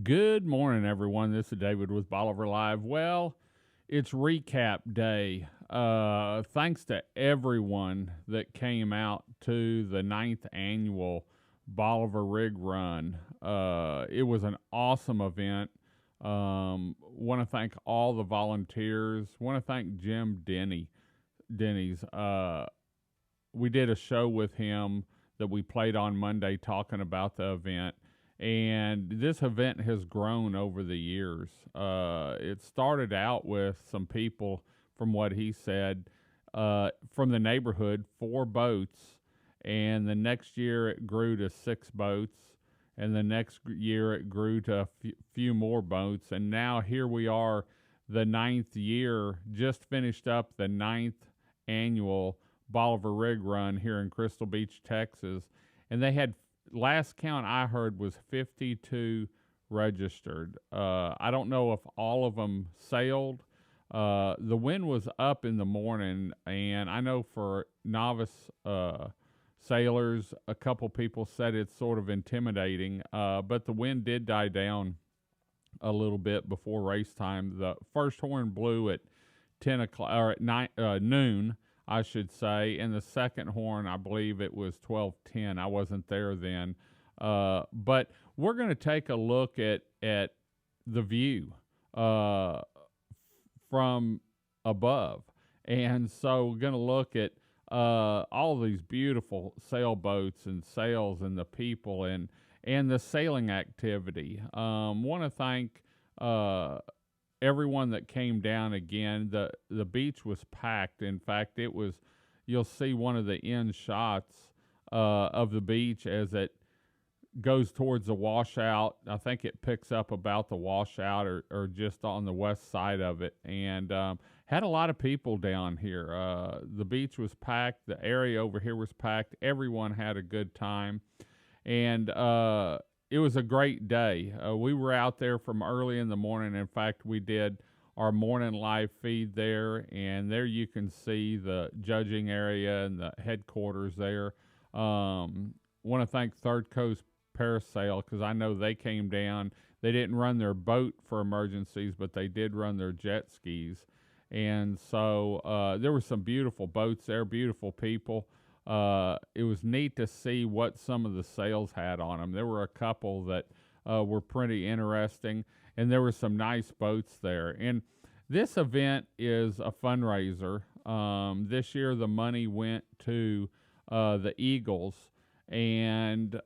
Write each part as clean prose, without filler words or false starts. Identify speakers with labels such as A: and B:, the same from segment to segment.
A: Good morning, everyone. This is David with Bolivar Live. Well, it's recap day. Thanks to everyone that came out to the 9th annual Bolivar Rig Run. It was an awesome event. Want to thank all the volunteers. Want to thank Jim Denny's. We did a show with him that we played on Monday talking about the event. And this event has grown over the years. It started out with some people, from what he said, from the neighborhood, 4 boats. And the next year it grew to 6 boats. And the next year it grew to a few more boats. And now here we are, the 9th year, just finished up the 9th annual Bolivar Rig Run here in Crystal Beach, Texas. And they had, last count I heard, was 52 registered. I don't know if all of them sailed. The wind was up in the morning, and I know for novice sailors, a couple people said it's sort of intimidating, but the wind did die down a little bit before race time. The first horn blew at 10 o'clock, or at noon, I should say, and the second horn, I believe it was 12:10. I wasn't there then. But we're going to take a look at the view from above. And so we're going to look at all these beautiful sailboats and sails and the people and the sailing activity. Want to thank everyone that came down again. The beach was packed. In fact, it was, you'll see one of the end shots of the beach as it goes towards the washout. I think it picks up about the washout or just on the west side of it, and had a lot of people down here. The beach was packed. The area over here was packed. Everyone had a good time, and it was a great day. We were out there from early in the morning. In fact, we did our morning live feed there, and there you can see the judging area and the headquarters there. Want to thank Third Coast Parasail, because I know they came down. They didn't run their boat for emergencies, but they did run their jet skis. And so there were some beautiful boats there, beautiful people. It was neat to see what some of the sails had on them. There were a couple that were pretty interesting, and there were some nice boats there. And this event is a fundraiser. This year the money went to the Eagles, and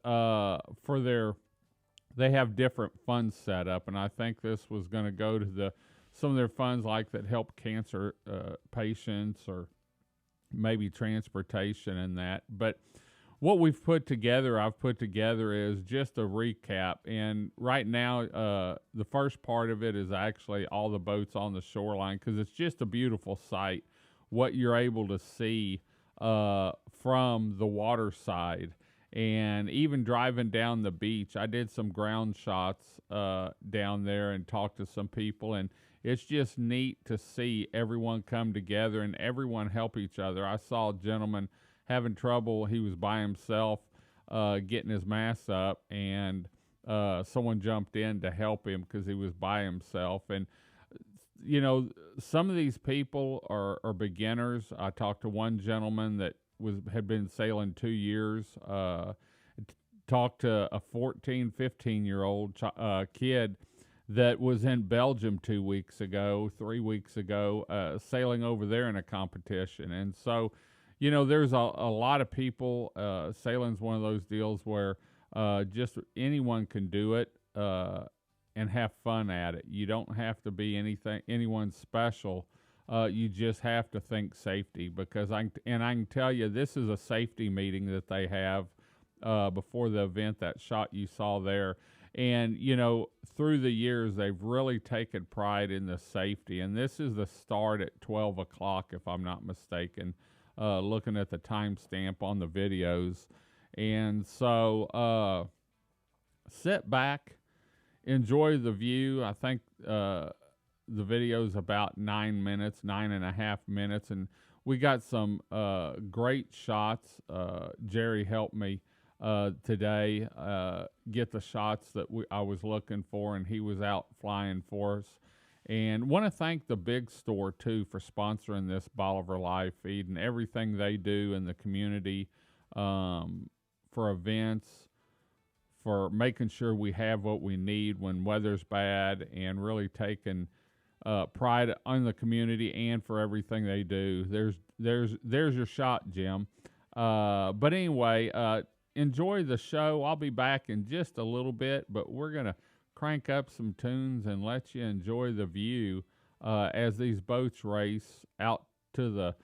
A: they have different funds set up, and I think this was going to go to some of their funds like that help cancer patients, or maybe transportation and that. But what I've put together is just a recap. And right now, the first part of it is actually all the boats on the shoreline, because it's just a beautiful sight, what you're able to see from the water side. And even driving down the beach, I did some ground shots down there and talked to some people, and it's just neat to see everyone come together and everyone help each other. I saw a gentleman having trouble. He was by himself getting his mast up, and someone jumped in to help him because he was by himself. And, you know, some of these people are beginners. I talked to one gentleman that had been sailing 2 years, talked to a 14, 15-year-old kid that was in Belgium 3 weeks ago, sailing over there in a competition. And so, you know, there's a lot of people. Sailing's one of those deals where just anyone can do it and have fun at it. You don't have to be anyone special. You just have to think safety, because I can tell you, this is a safety meeting that they have before the event, that shot you saw there. And, you know, through the years, they've really taken pride in the safety. And this is the start at 12 o'clock, if I'm not mistaken, looking at the timestamp on the videos. And so sit back, enjoy the view. I think the video's about 9.5 minutes, and we got some great shots. Jerry helped me today, get the shots that I was looking for, and he was out flying for us. And want to thank the big store too for sponsoring this Bolivar Live feed and everything they do in the community, for events, for making sure we have what we need when weather's bad, and really taking pride in the community and for everything they do. There's your shot, Jim. But anyway, enjoy the show. I'll be back in just a little bit, but we're gonna crank up some tunes and let you enjoy the view as these boats race out to the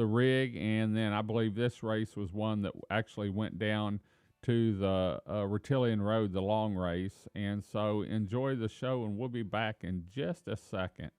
A: rig. And then I believe this race was one that actually went down to the Retillion Road, the long race. And so enjoy the show, and we'll be back in just a second.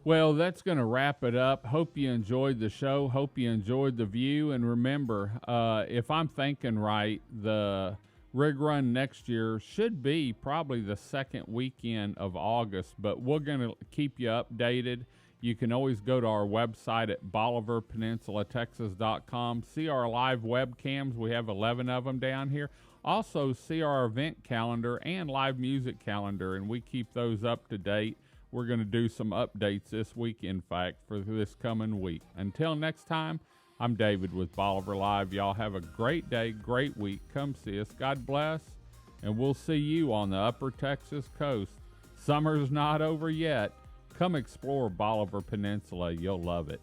A: Well, that's going to wrap it up. Hope you enjoyed the show. Hope you enjoyed the view. And remember, if I'm thinking right, the Rig Run next year should be probably the second weekend of August, but we're going to keep you updated. You can always go to our website at BolivarPeninsulaTexas.com. See our live webcams. We have 11 of them down here. Also, see our event calendar and live music calendar, and we keep those up to date. We're going to do some updates this week, in fact, for this coming week. Until next time, I'm David with Bolivar Live. Y'all have a great day, great week. Come see us. God bless, and we'll see you on the upper Texas coast. Summer's not over yet. Come explore Bolivar Peninsula. You'll love it.